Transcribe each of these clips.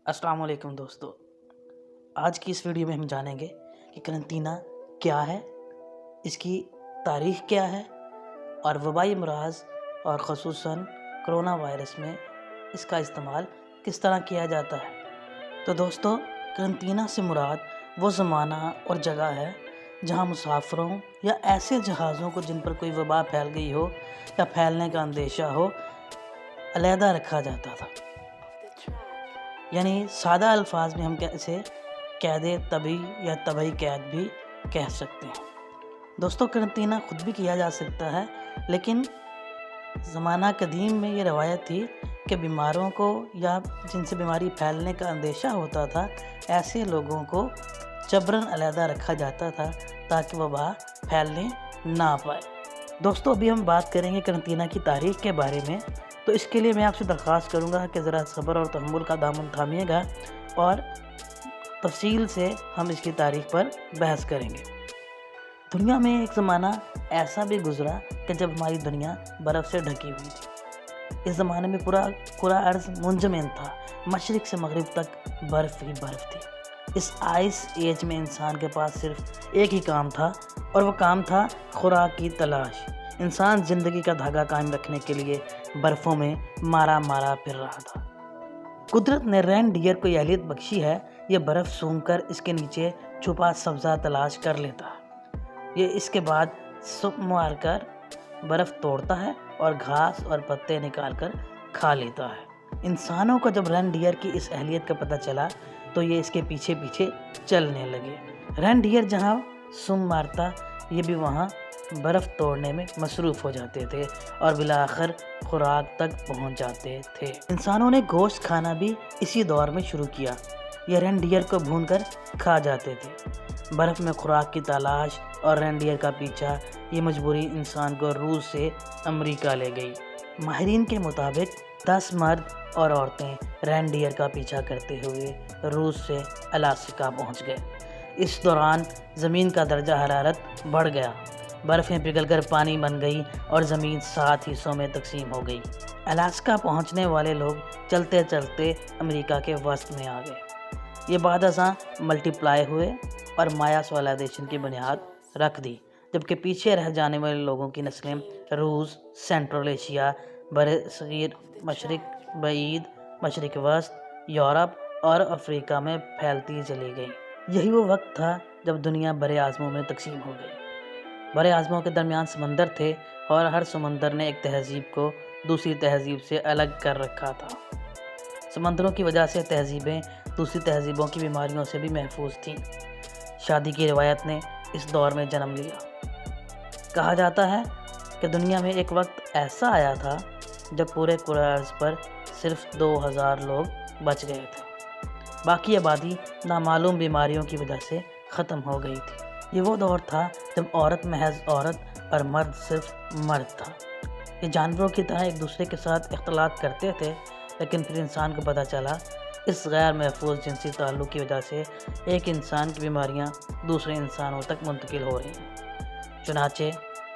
السلام علیکم دوستو، آج کی اس ویڈیو میں ہم جانیں گے کہ قرنطینہ کیا ہے، اس کی تاریخ کیا ہے اور وبائی امراض اور خصوصاً کرونا وائرس میں اس کا استعمال کس طرح کیا جاتا ہے۔ تو دوستو، قرنطینہ سے مراد وہ زمانہ اور جگہ ہے جہاں مسافروں یا ایسے جہازوں کو جن پر کوئی وبا پھیل گئی ہو یا پھیلنے کا اندیشہ ہو علیحدہ رکھا جاتا تھا، یعنی سادہ الفاظ میں ہم اسے قید طبی یا طبی قید بھی کہہ سکتے ہیں۔ دوستو، قرنطینہ خود بھی کیا جا سکتا ہے، لیکن زمانہ قدیم میں یہ روایت تھی کہ بیماروں کو یا جن سے بیماری پھیلنے کا اندیشہ ہوتا تھا ایسے لوگوں کو جبراً علیحدہ رکھا جاتا تھا تاکہ وبا پھیلنے نہ پائے۔ دوستو، ابھی ہم بات کریں گے قرنطینہ کی تاریخ کے بارے میں، تو اس کے لیے میں آپ سے درخواست کروں گا کہ ذرا صبر اور تحمل کا دامن تھامیے گا اور تفصیل سے ہم اس کی تاریخ پر بحث کریں گے۔ دنیا میں ایک زمانہ ایسا بھی گزرا کہ جب ہماری دنیا برف سے ڈھکی ہوئی تھی۔ اس زمانے میں پورا ارض منجمد تھا، مشرق سے مغرب تک برف ہی برف تھی۔ اس آئس ایج میں انسان کے پاس صرف ایک ہی کام تھا، اور وہ کام تھا خوراک کی تلاش۔ انسان زندگی کا دھاگا قائم رکھنے کے لیے برفوں میں مارا پھر رہا تھا۔ قدرت نے رین ڈیئر کو یہ اہلیت بخشی ہے، یہ برف سونگھ کر اس کے نیچے چھپا سبزہ تلاش کر لیتا ہے۔ یہ اس کے بعد سب مار کر برف توڑتا ہے اور گھاس اور پتے نکال کر کھا لیتا ہے۔ انسانوں کو جب رین ڈیئر کی اس اہلیت کا پتہ چلا تو یہ اس کے پیچھے چلنے لگے۔ رین ڈیئر جہاں سم مارتا، یہ بھی وہاں برف توڑنے میں مصروف ہو جاتے تھے اور بالآخر خوراک تک پہنچ جاتے تھے۔ انسانوں نے گوشت کھانا بھی اسی دور میں شروع کیا۔ یہ رین ڈیئر کو بھون کر کھا جاتے تھے۔ برف میں خوراک کی تلاش اور رین ڈیئر کا پیچھا، یہ مجبوری انسان کو روس سے امریکہ لے گئی۔ ماہرین کے مطابق 10 مرد اور عورتیں رین ڈیئر کا پیچھا کرتے ہوئے روس سے الاسکا پہنچ گئے۔ اس دوران زمین کا درجہ حرارت بڑھ گیا، برفیں پگھل کر پانی بن گئی اور زمین 7 حصوں میں تقسیم ہو گئی۔ الاسکا پہنچنے والے لوگ چلتے چلتے امریکہ کے وسط میں آ گئے۔ یہ بعد ازاں ملٹی پلائی ہوئے اور مایا سویلائزیشن کی بنیاد رکھ دی، جبکہ پیچھے رہ جانے والے لوگوں کی نسلیں روس، سینٹرل ایشیا، برصغیر مشرق بعید، مشرق وسط، یورپ اور افریقہ میں پھیلتی چلی گئی۔ یہی وہ وقت تھا جب دنیا برے اعظموں میں تقسیم ہو گئی۔ برے اعظموں کے درمیان سمندر تھے اور ہر سمندر نے ایک تہذیب کو دوسری تہذیب سے الگ کر رکھا تھا۔ سمندروں کی وجہ سے تہذیبیں دوسری تہذیبوں کی بیماریوں سے بھی محفوظ تھیں۔ شادی کی روایت نے اس دور میں جنم لیا۔ کہا جاتا ہے کہ دنیا میں ایک وقت ایسا آیا تھا جب پورے کرۂ ارض پر صرف 2000 لوگ بچ گئے تھے، باقی آبادی نامعلوم بیماریوں کی وجہ سے ختم ہو گئی تھی۔ یہ وہ دور تھا جب عورت محض عورت اور مرد صرف مرد تھا۔ یہ جانوروں کی طرح ایک دوسرے کے ساتھ اختلاط کرتے تھے، لیکن پھر انسان کو پتہ چلا اس غیر محفوظ جنسی تعلق کی وجہ سے ایک انسان کی بیماریاں دوسرے انسانوں تک منتقل ہو رہی ہیں۔ چنانچہ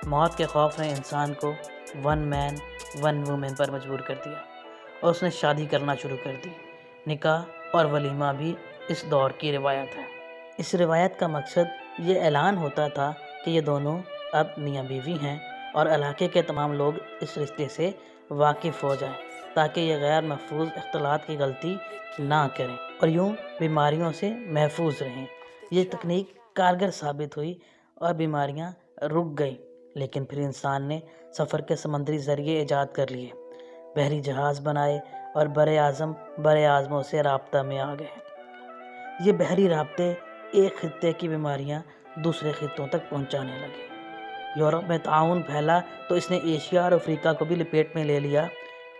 موت کے خوف نے انسان کو 1 مین 1 وومن پر مجبور کر دیا اور اس نے شادی کرنا شروع کر دی۔ نکاح اور ولیمہ بھی اس دور کی روایت ہے۔ اس روایت کا مقصد یہ اعلان ہوتا تھا کہ یہ دونوں اب میاں بیوی ہیں اور علاقے کے تمام لوگ اس رشتے سے واقف ہو جائیں تاکہ یہ غیر محفوظ اختلاط کی غلطی نہ کریں اور یوں بیماریوں سے محفوظ رہیں۔ یہ تکنیک کارگر ثابت ہوئی اور بیماریاں رک گئیں، لیکن پھر انسان نے سفر کے سمندری ذریعے ایجاد کر لیے، بحری جہاز بنائے اور برے اعظموں سے رابطہ میں آ گئے۔ یہ بحری رابطے ایک خطے کی بیماریاں دوسرے خطوں تک پہنچانے لگے۔ یورپ میں طاعون پھیلا تو اس نے ایشیا اور افریقہ کو بھی لپیٹ میں لے لیا۔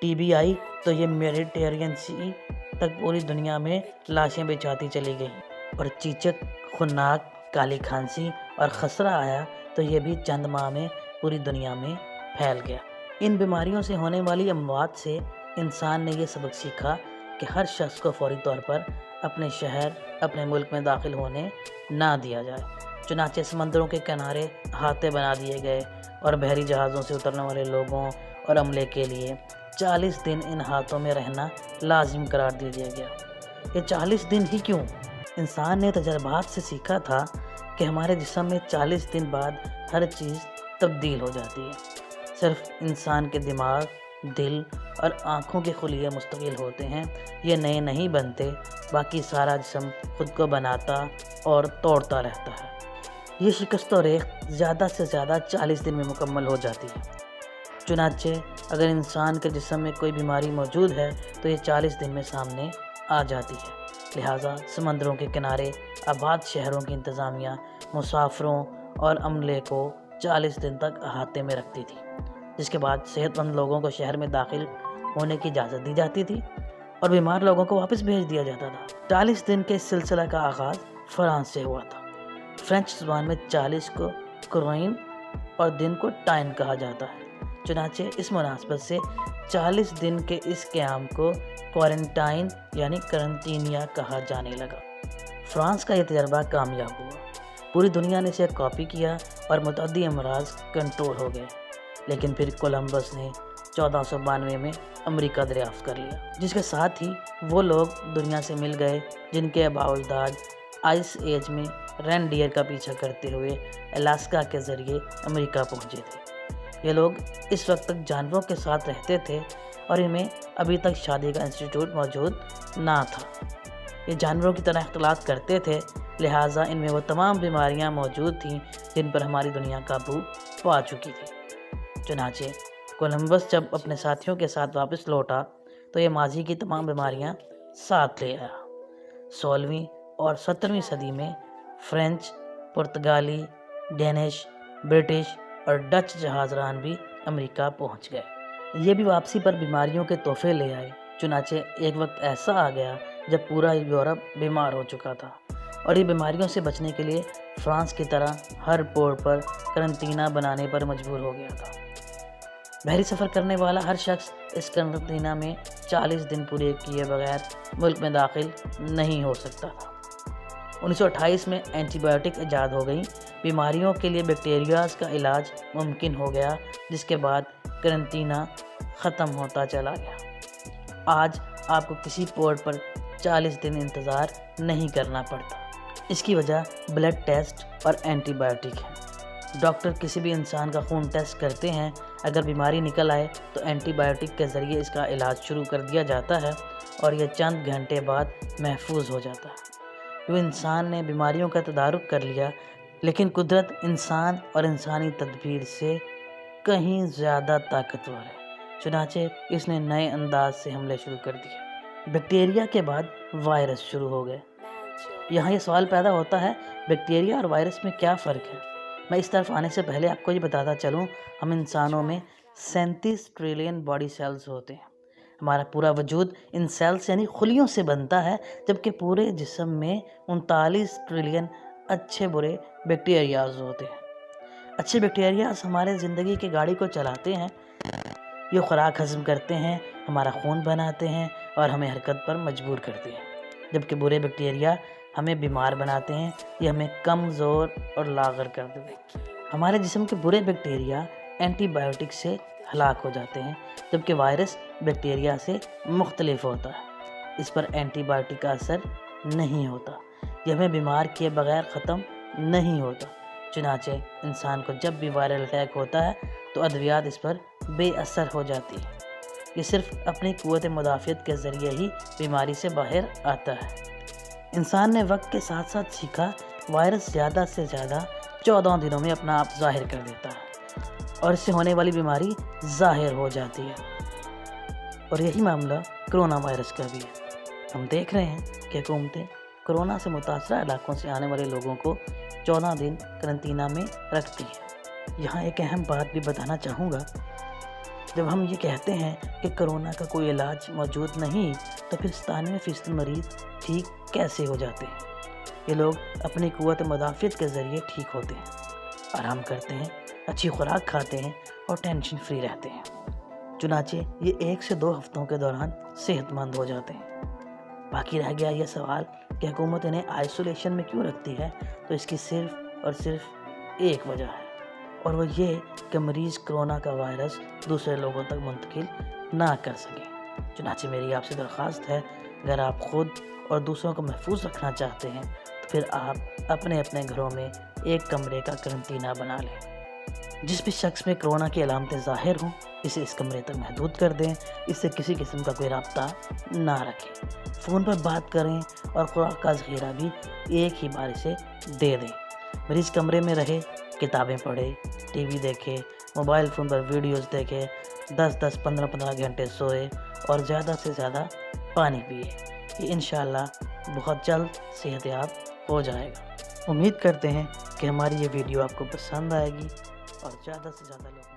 ٹی بی آئی تو یہ میڈیٹرینین سی تک پوری دنیا میں لاشیں بچھاتی چلی گئیں، اور چیچک، خناق، کالی کھانسی اور خسرہ آیا تو یہ بھی چند ماہ میں پوری دنیا میں پھیل گیا۔ ان بیماریوں سے ہونے والی اموات سے انسان نے یہ سبق سیکھا کہ ہر شخص کو فوری طور پر اپنے شہر، اپنے ملک میں داخل ہونے نہ دیا جائے۔ چنانچہ سمندروں کے کنارے احاطے بنا دیے گئے اور بحری جہازوں سے اترنے والے لوگوں اور عملے کے لیے 40 دن ان احاطوں میں رہنا لازم قرار دے دیا گیا۔ یہ 40 دن ہی کیوں؟ انسان نے تجربات سے سیکھا تھا کہ ہمارے جسم میں 40 دن بعد ہر چیز تبدیل ہو جاتی ہے۔ صرف انسان کے دماغ، دل اور آنکھوں کے خلیے مستقل ہوتے ہیں، یہ نئے نہیں بنتے، باقی سارا جسم خود کو بناتا اور توڑتا رہتا ہے۔ یہ شکست و ریخت زیادہ سے زیادہ 40 دن میں مکمل ہو جاتی ہے۔ چنانچہ اگر انسان کے جسم میں کوئی بیماری موجود ہے تو یہ 40 دن میں سامنے آ جاتی ہے۔ لہٰذا سمندروں کے کنارے آباد شہروں کی انتظامیہ مسافروں اور عملے کو 40 دن تک احاطے میں رکھتی تھی، جس کے بعد صحت مند لوگوں کو شہر میں داخل ہونے کی اجازت دی جاتی تھی اور بیمار لوگوں کو واپس بھیج دیا جاتا تھا۔ 40 دن کے اس سلسلہ کا آغاز فرانس سے ہوا تھا۔ فرینچ زبان میں 40 کو کروئن اور دن کو ٹائن کہا جاتا ہے۔ چنانچہ اس مناسبت سے 40 دن کے اس قیام کو کوارنٹائن یعنی کرنطینیہ کہا جانے لگا۔ فرانس کا یہ تجربہ کامیاب ہوا، پوری دنیا نے اسے کاپی کیا اور متعدی امراض کنٹرول ہو گئے۔ لیکن پھر کولمبس نے 1492 میں امریکہ دریافت کر لیا، جس کے ساتھ ہی وہ لوگ دنیا سے مل گئے جن کے آباء و اجداد آئس ایج میں رینڈیئر کا پیچھا کرتے ہوئے الاسکا کے ذریعے امریکہ پہنچے تھے۔ یہ لوگ اس وقت تک جانوروں کے ساتھ رہتے تھے اور ان میں ابھی تک شادی کا انسٹیٹیوٹ موجود نہ تھا۔ یہ جانوروں کی طرح اختلاط کرتے تھے، لہٰذا ان میں وہ تمام بیماریاں موجود تھیں جن پر ہماری دنیا قابو پا چکی تھی۔ چنانچہ کولمبس جب اپنے ساتھیوں کے ساتھ واپس لوٹا تو یہ ماضی کی تمام بیماریاں ساتھ لے آیا۔ 16ویں اور 17ویں صدی میں فرینچ، پرتگالی، ڈینش، برٹش اور ڈچ جہاز ران بھی امریکہ پہنچ گئے۔ یہ بھی واپسی پر بیماریوں کے تحفے لے آئے۔ چنانچہ ایک وقت ایسا آ گیا جب پورا یورپ بیمار ہو چکا تھا اور یہ بیماریوں سے بچنے کے لیے فرانس کی طرح ہر پورٹ پر کرنطینہ بنانے پر مجبور ہو گیا تھا۔ بحری سفر کرنے والا ہر شخص اس کرنطینہ میں 40 دن پورے کیے بغیر ملک میں داخل نہیں ہو سکتا تھا۔ 1928 میں اینٹی بایوٹک ایجاد ہو گئی، بیماریوں کے لیے بیکٹیریاز کا علاج ممکن ہو گیا، جس کے بعد کرنطینہ ختم ہوتا چلا گیا۔ آج آپ کو کسی پورٹ پر 40 دن انتظار نہیں کرنا پڑتا۔ اس کی وجہ بلڈ ٹیسٹ اور اینٹی بایوٹک ہے۔ ڈاکٹر کسی بھی انسان کا خون ٹیسٹ کرتے ہیں، اگر بیماری نکل آئے تو اینٹی بایوٹک کے ذریعے اس کا علاج شروع کر دیا جاتا ہے اور یہ چند گھنٹے بعد محفوظ ہو جاتا ہے۔ جو انسان نے بیماریوں کا تدارک کر لیا، لیکن قدرت انسان اور انسانی تدبیر سے کہیں زیادہ طاقتور ہے، چنانچہ اس نے نئے انداز سے حملے شروع کر دیے۔ بیکٹیریا کے بعد وائرس شروع ہو گئے۔ یہاں یہ سوال پیدا ہوتا ہے، بیکٹیریا اور وائرس میں کیا فرق ہے؟ میں اس طرف آنے سے پہلے آپ کو یہ بتاتا چلوں، ہم انسانوں میں 37 ٹریلین باڈی سیلز ہوتے ہیں۔ ہمارا پورا وجود ان سیلز یعنی خلیوں سے بنتا ہے، جبکہ پورے جسم میں 39 ٹریلین اچھے برے بیکٹیریاز ہوتے ہیں۔ اچھے بیکٹیریاز ہمارے زندگی کی گاڑی کو چلاتے ہیں، یہ خوراک ہضم کرتے ہیں، ہمارا خون بناتے ہیں اور ہمیں حرکت پر مجبور کرتے ہیں، جبکہ برے بیکٹیریا ہمیں بیمار بناتے ہیں، یہ ہمیں کمزور اور لاغر کر دیتے ہیں۔ ہمارے جسم کے برے بیکٹیریا اینٹی بایوٹک سے ہلاک ہو جاتے ہیں، جبکہ وائرس بیکٹیریا سے مختلف ہوتا ہے، اس پر اینٹی بایوٹک کا اثر نہیں ہوتا، یہ ہمیں بیمار کیے بغیر ختم نہیں ہوتا۔ چنانچہ انسان کو جب بھی وائرل اٹیک ہوتا ہے تو ادویات اس پر بے اثر ہو جاتی ہے، یہ صرف اپنی قوت مدافعت کے ذریعے ہی بیماری سے باہر آتا ہے۔ انسان نے وقت کے ساتھ ساتھ سیکھا، وائرس زیادہ سے زیادہ 14 دنوں میں اپنا آپ ظاہر کر دیتا ہے اور اس سے ہونے والی بیماری ظاہر ہو جاتی ہے، اور یہی معاملہ کرونا وائرس کا بھی ہے۔ ہم دیکھ رہے ہیں کہ حکومتیں کرونا سے متاثرہ علاقوں سے آنے والے لوگوں کو 14 دن کرنطینہ میں رکھتی ہیں۔ یہاں ایک اہم بات بھی بتانا چاہوں گا، جب ہم یہ کہتے ہیں کہ کرونا کا کوئی علاج موجود نہیں تو پھر 97% مریض ٹھیک کیسے ہو جاتے ہیں؟ یہ لوگ اپنی قوت مدافعت کے ذریعے ٹھیک ہوتے ہیں، آرام کرتے ہیں، اچھی خوراک کھاتے ہیں اور ٹینشن فری رہتے ہیں، چنانچہ یہ 1 سے 2 ہفتوں کے دوران صحت مند ہو جاتے ہیں۔ باقی رہ گیا یہ سوال کہ حکومت انہیں آئسولیشن میں کیوں رکھتی ہے، تو اس کی صرف اور صرف ایک وجہ ہے، اور وہ یہ کہ مریض کرونا کا وائرس دوسرے لوگوں تک منتقل نہ کر سکے۔ چنانچہ میری آپ سے درخواست ہے، اگر آپ خود اور دوسروں کو محفوظ رکھنا چاہتے ہیں تو پھر آپ اپنے اپنے گھروں میں ایک کمرے کا قرنطینہ بنا لیں۔ جس بھی شخص میں کرونا کی علامتیں ظاہر ہوں اسے اس کمرے تک محدود کر دیں، اس سے کسی قسم کا کوئی رابطہ نہ رکھیں، فون پر بات کریں اور خوراک کا ذخیرہ بھی ایک ہی بار اسے دے دیں۔ مریض کمرے میں رہے، کتابیں پڑھے، ٹی وی دیکھے، موبائل فون پر ویڈیوز دیکھے، 10-10 15-15 گھنٹے سوئے اور زیادہ سے زیادہ پانی پیے۔ یہ انشاءاللہ بہت جلد صحت یاب ہو جائے گا۔ امید کرتے ہیں کہ ہماری یہ ویڈیو آپ کو پسند آئے گی اور زیادہ سے زیادہ لوگ